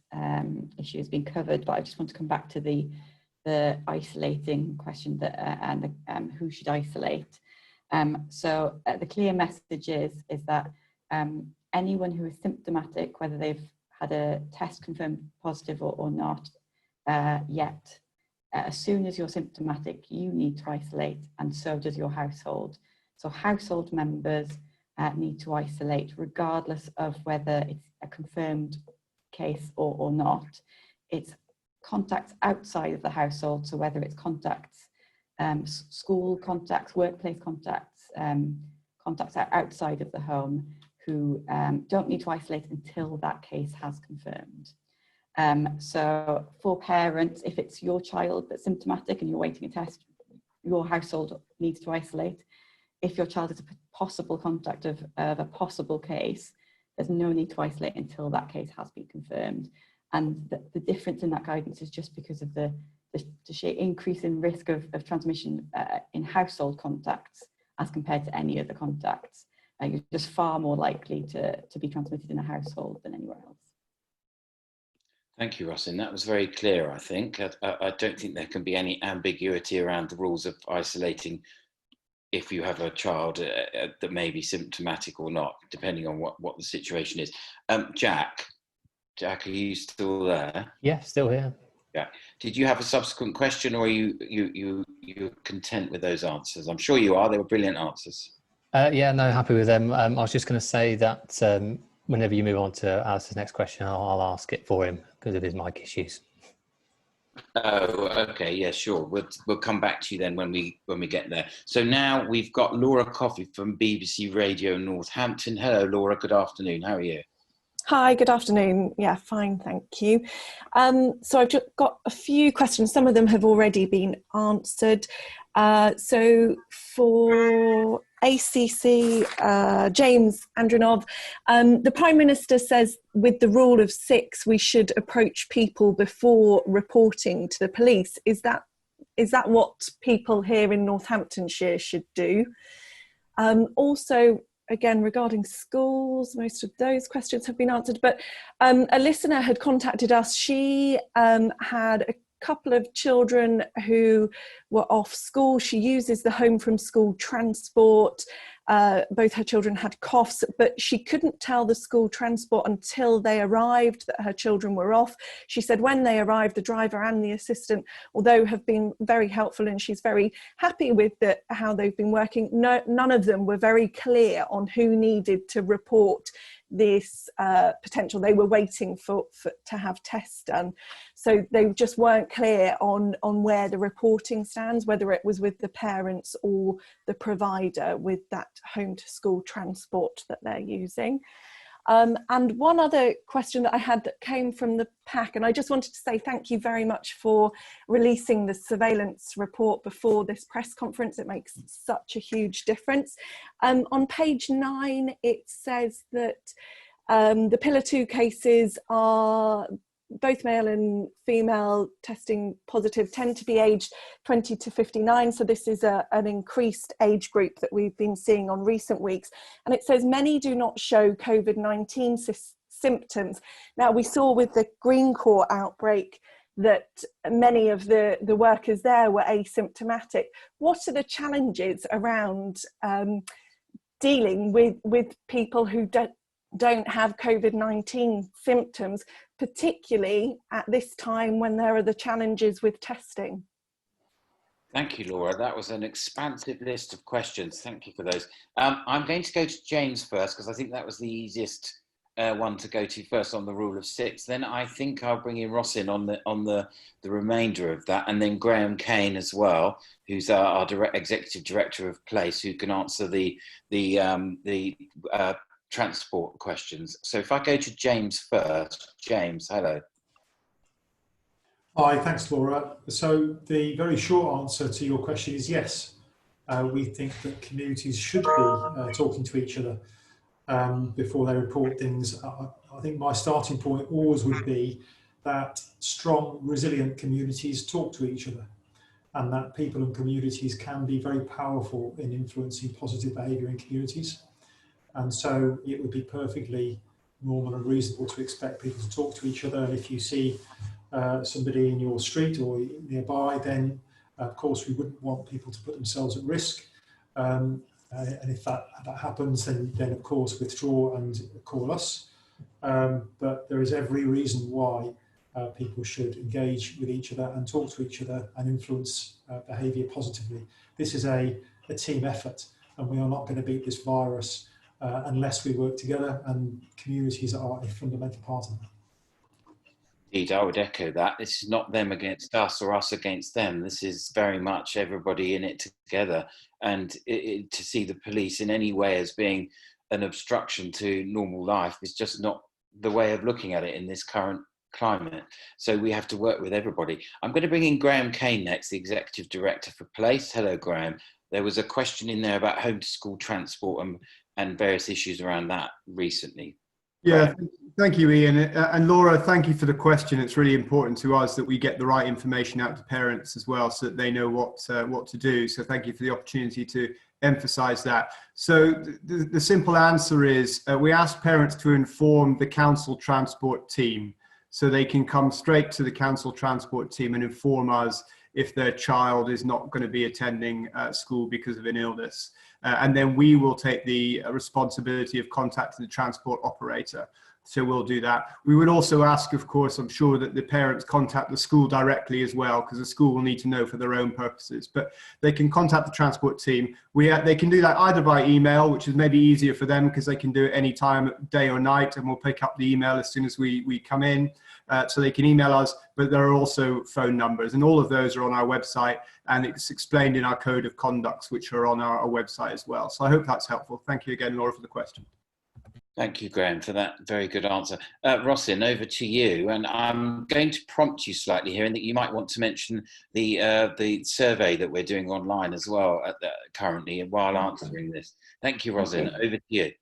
Speaker 2: issue has been covered, but I just want to come back to the isolating question that and who should isolate. So the clear message is that anyone who is symptomatic, whether they've had a test confirmed positive or not yet, as soon as you're symptomatic, you need to isolate, and so does your household. So household members need to isolate regardless of whether it's a confirmed case or not. It's contacts outside of the household, so whether it's contacts, school contacts, workplace contacts, contacts outside of the home, who don't need to isolate until that case has confirmed. So for parents, if it's your child that's symptomatic and you're waiting a test, your household needs to isolate. If your child is a possible contact of a possible case, there's no need to isolate until that case has been confirmed. And the difference in that guidance is just because of the sheer increase in risk of transmission in household contacts as compared to any other contacts. You're just far more likely to be transmitted in a household than anywhere else.
Speaker 1: Thank you, Rosin. That was very clear, I think. I don't think there can be any ambiguity around the rules of isolating if you have a child that may be symptomatic or not, depending on what the situation is. Jack, are you still there?
Speaker 7: Yeah, still here.
Speaker 1: Yeah. Did you have a subsequent question, or are you content with those answers? I'm sure you are. They were brilliant answers.
Speaker 7: Yeah, no, happy with them. I was just going to say that whenever you move on to Alice's next question, I'll ask it for him because of his mic issues.
Speaker 1: Oh, okay, yeah, sure. We'll come back to you then when we get there. So now we've got Laura Coffey from BBC Radio Northampton. Hello, Laura. Good afternoon. How are you?
Speaker 13: Hi, good afternoon. Yeah, fine, thank you. So I've just got a few questions. Some of them have already been answered. So for ACC, James Andronov, the Prime Minister says with the rule of 6, we should approach people before reporting to the police. Is that what people here in Northamptonshire should do? Also, again, regarding schools, most of those questions have been answered, but a listener had contacted us. She had a couple of children who were off school. She uses the home from school transport. Both her children had coughs, but she couldn't tell the school transport until they arrived that her children were off. She said when they arrived, the driver and the assistant, although have been very helpful and she's very happy with how they've been working, none of them were very clear on who needed to report this potential. They were waiting to have tests done. So they just weren't clear on where the reporting stands, whether it was with the parents or the provider with that home to school transport that they're using. And one other question that I had that came from the pack, and I just wanted to say thank you very much for releasing the surveillance report before this press conference. It makes such a huge difference. On page 9, it says that the Pillar 2 cases are both male and female testing positive, tend to be aged 20 to 59. So this is an increased age group that we've been seeing on recent weeks. And it says many do not show COVID-19 symptoms. Now we saw with the Green Corps outbreak that many of the workers there were asymptomatic. What are the challenges around dealing with people who don't have COVID-19 symptoms, particularly at this time when there are the challenges with testing?
Speaker 1: Thank you, Laura. That was an expansive list of questions. Thank you for those. I'm going to go to James first, because I think that was the easiest one to go to first on the rule of six. Then I think I'll bring in Ross in on the remainder of that, and then Graham Kane as well, who's our executive director of Place, who can answer the transport questions. So if I go to James first. James, hello.
Speaker 9: Hi, thanks, Laura. So the very short answer to your question is yes. We think that communities should be talking to each other before they report things. I think my starting point always would be that strong, resilient communities talk to each other, and that people and communities can be very powerful in influencing positive behaviour in communities. And so it would be perfectly normal and reasonable to expect people to talk to each other. And if you see somebody in your street or nearby, then of course we wouldn't want people to put themselves at risk. And if that happens, then of course withdraw and call us. But there is every reason why people should engage with each other and talk to each other and influence behaviour positively. This is a team effort, and we are not going to beat this virus unless we work together, and communities are a fundamental part of that.
Speaker 1: Indeed, I would echo that. This is not them against us or us against them. This is very much everybody in it together. And to see the police in any way as being an obstruction to normal life is just not the way of looking at it in this current climate. So we have to work with everybody. I'm going to bring in Graham Kane next, the Executive Director for Place. Hello, Graham. There was a question in there about home to school transport and various issues around that recently.
Speaker 14: Yeah, thank you, Ian. And Laura, thank you for the question. It's really important to us that we get the right information out to parents as well, so that they know what to do. So thank you for the opportunity to emphasise that. So the simple answer is we ask parents to inform the council transport team, so they can come straight to the council transport team and inform us if their child is not going to be attending school because of an illness. And then we will take the responsibility of contacting the transport operator. So we'll do that. We would also ask, of course, I'm sure that the parents contact the school directly as well, because the school will need to know for their own purposes. But they can contact the transport team. They can do that either by email, which is maybe easier for them because they can do it any time, day or night, and we'll pick up the email as soon as we come in. So they can email us, but there are also phone numbers, and all of those are on our website, and it's explained in our code of conducts, which are on our website as well. So I hope that's helpful. Thank you again, Laura, for the question.
Speaker 1: Thank you, Graham, for that very good answer. Rosin, over to you, and I'm going to prompt you slightly here in that you might want to mention the survey that we're doing online as well currently while answering this. Thank you, Rosin. Over to you.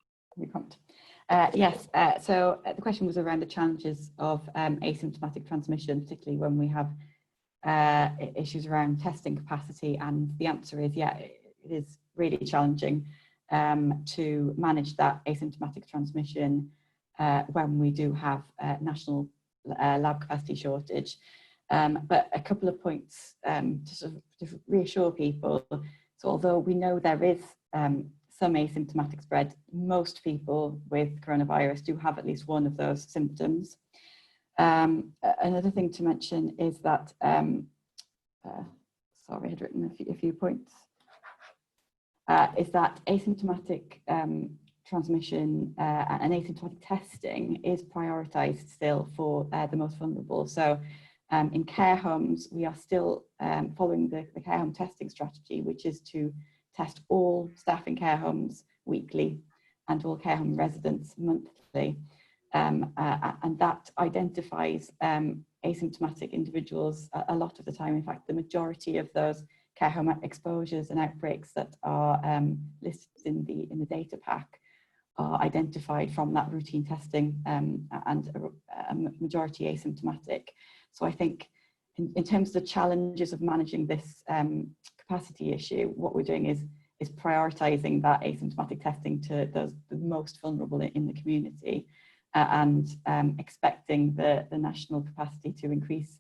Speaker 2: Yes, so the question was around the challenges of asymptomatic transmission, particularly when we have issues around testing capacity, and the answer is, yeah, it is really challenging to manage that asymptomatic transmission when we do have national lab capacity shortage. But a couple of points to sort of reassure people. So although we know there is some asymptomatic spread, most people with coronavirus do have at least one of those symptoms. Another thing to mention is that, sorry, I had written a few points, is that asymptomatic transmission and asymptomatic testing is prioritised still for the most vulnerable. So in care homes, we are still following the care home testing strategy, which is to test all staff in care homes weekly and all care home residents monthly. And that identifies asymptomatic individuals a lot of the time. In fact, the majority of those care home exposures and outbreaks that are listed in the data pack are identified from that routine testing and a majority asymptomatic. So I think in terms of the challenges of managing this capacity issue, what we're doing is prioritising that asymptomatic testing to those the most vulnerable in the community, and expecting the national capacity to increase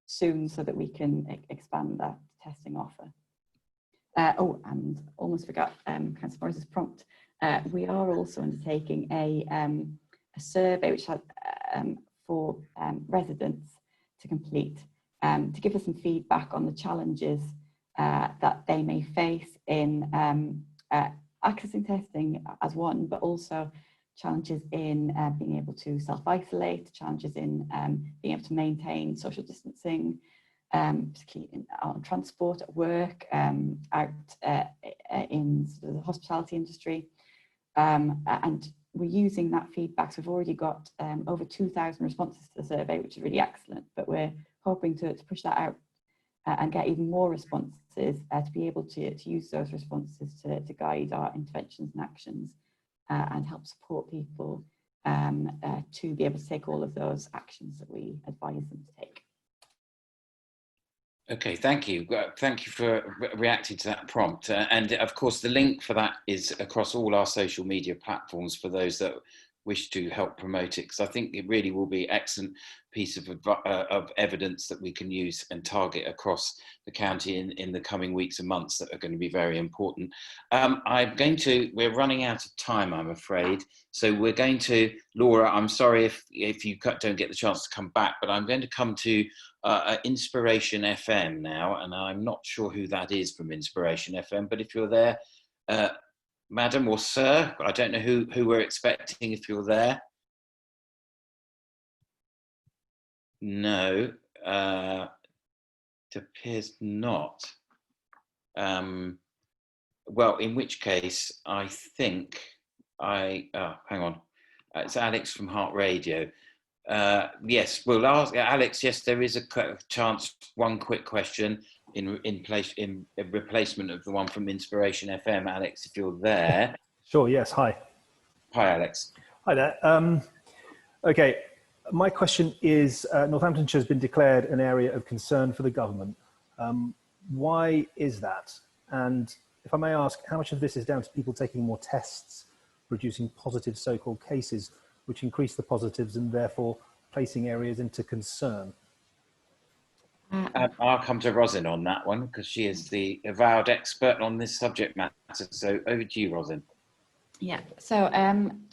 Speaker 2: soon so that we can expand that testing offer. And almost forgot Councillor Morris's prompt. We are also undertaking a survey which has for residents to complete to give us some feedback on the challenges that they may face in accessing testing as one, but also challenges in being able to self-isolate, challenges in being able to maintain social distancing, particularly on transport, at work, out in sort of the hospitality industry. And we're using that feedback. So we've already got over 2,000 responses to the survey, which is really excellent, but we're hoping to push that out and get even more responses to be able to use those responses to guide our interventions and actions and help support people to be able to take all of those actions that we advise them to take.
Speaker 1: Okay, thank you. Thank you for reacting to that prompt. And of course, the link for that is across all our social media platforms for those that wish to help promote it, because I think it really will be an excellent piece of evidence that we can use and target across the county in the coming weeks and months that are going to be very important. We're running out of time, I'm afraid. So we're going to, Laura, I'm sorry if you don't get the chance to come back, but I'm going to come to Inspiration FM now, and I'm not sure who that is from Inspiration FM, but if you're there, Madam or Sir, I don't know who we're expecting if you're there. No, it appears not. Well, in which case, I think hang on, it's Alex from Heart Radio. Yes, we'll ask Alex. Yes, there is a chance. One quick question in replacement of the one from Inspiration FM. Alex, if you're there.
Speaker 15: Sure. Yes. Hi.
Speaker 1: Hi, Alex.
Speaker 15: Hi there. Okay. My question is: Northamptonshire has been declared an area of concern for the government. Why is that? And if I may ask, how much of this is down to people taking more tests, producing positive so-called cases, which increase the positives and therefore placing areas into concern?
Speaker 1: I'll come to Rosin on that one because she is the avowed expert on this subject matter. So over to you, Rosin.
Speaker 2: Yeah, so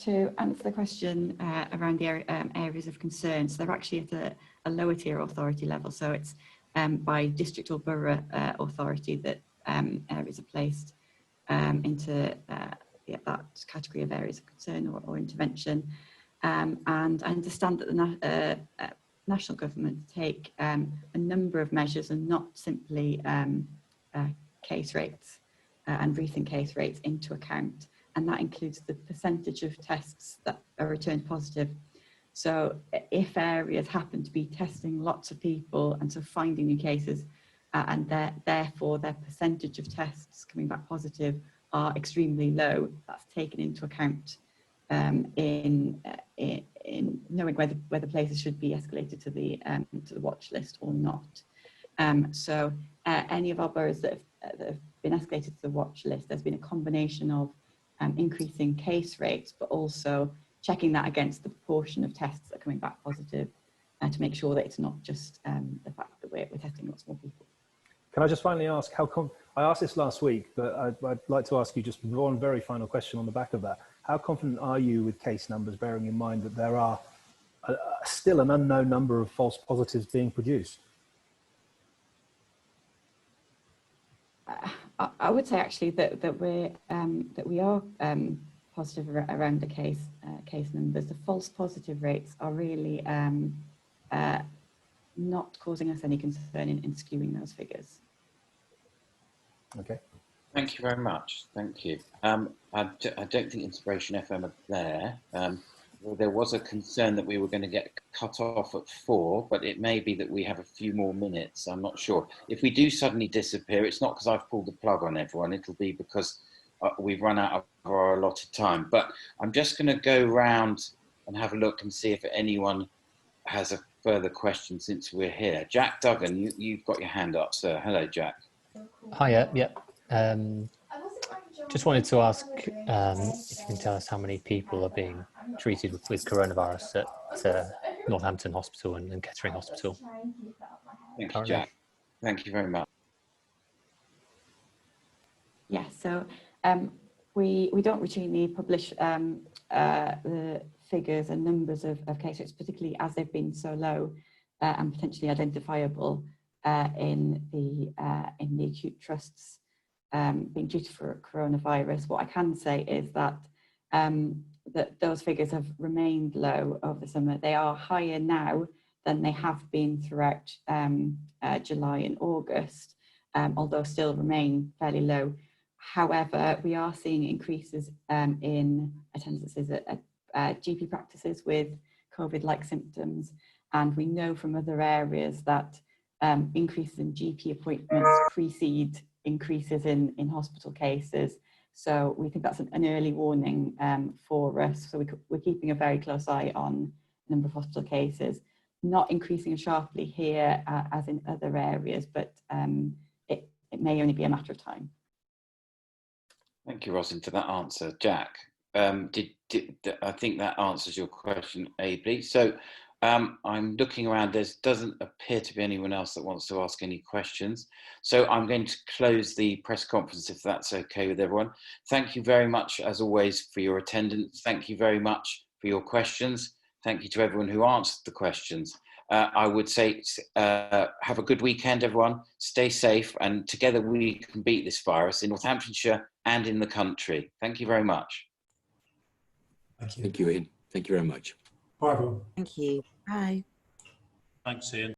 Speaker 2: to answer the question around the areas of concern, so they're actually at a lower tier authority level. So it's by district or borough authority that areas are placed into that category of areas of concern or intervention. And I understand that the national government take a number of measures and not simply case rates and recent case rates into account. And that includes the percentage of tests that are returned positive. So if areas happen to be testing lots of people and so finding new cases, and therefore their percentage of tests coming back positive are extremely low, that's taken into account in knowing whether places should be escalated to the watch list or not. So any of our boroughs that have been escalated to the watch list, there's been a combination of increasing case rates, but also checking that against the proportion of tests that are coming back positive, to make sure that it's not just the fact that we're testing lots more people.
Speaker 15: Can I just finally ask, I asked this last week, but I'd like to ask you just one very final question on the back of that. How confident are you with case numbers, bearing in mind that there are still an unknown number of false positives being produced?
Speaker 2: I would say actually that we are positive around the case numbers. The false positive rates are really not causing us any concern in skewing those figures.
Speaker 15: Okay.
Speaker 1: Thank you very much. Thank you. I don't think Inspiration FM are there. There was a concern that we were going to get cut off at 4, but it may be that we have a few more minutes. I'm not sure. If we do suddenly disappear, it's not because I've pulled the plug on everyone. It'll be because we've run out of our allotted time. But I'm just going to go round and have a look and see if anyone has a further question since we're here. Jack Duggan, you've got your hand up, sir. Hello, Jack.
Speaker 7: Hiya, yeah. Just wanted to ask if you can tell us how many people are being treated with coronavirus at Northampton Hospital and Kettering Hospital.
Speaker 1: Thank you, Jack. Thank you very much.
Speaker 2: Yeah, so we don't routinely publish the figures and numbers of cases, particularly as they've been so low and potentially identifiable. in the acute trusts being treated for coronavirus. What I can say is that that those figures have remained low over the summer. They are higher now than they have been throughout July and August, although still remain fairly low. However, we are seeing increases in attendances at GP practices with COVID-like symptoms, and we know from other areas that increases in GP appointments precede increases in hospital cases. So we think that's an early warning for us. So we're keeping a very close eye on the number of hospital cases, not increasing sharply here as in other areas, but it may only be a matter of time.
Speaker 1: Thank you, Rosin, for that answer. Jack, I think that answers your question ably. So I'm looking around, there doesn't appear to be anyone else that wants to ask any questions. So I'm going to close the press conference if that's okay with everyone. Thank you very much, as always, for your attendance. Thank you very much for your questions. Thank you to everyone who answered the questions. I would say have a good weekend, everyone. Stay safe, and together we can beat this virus in Northamptonshire and in the country. Thank you very much.
Speaker 9: Thank you.
Speaker 3: Thank you, Ian. Thank you very much.
Speaker 9: Bye, everyone.
Speaker 16: Thank you. Bye.
Speaker 5: Thanks, Ian.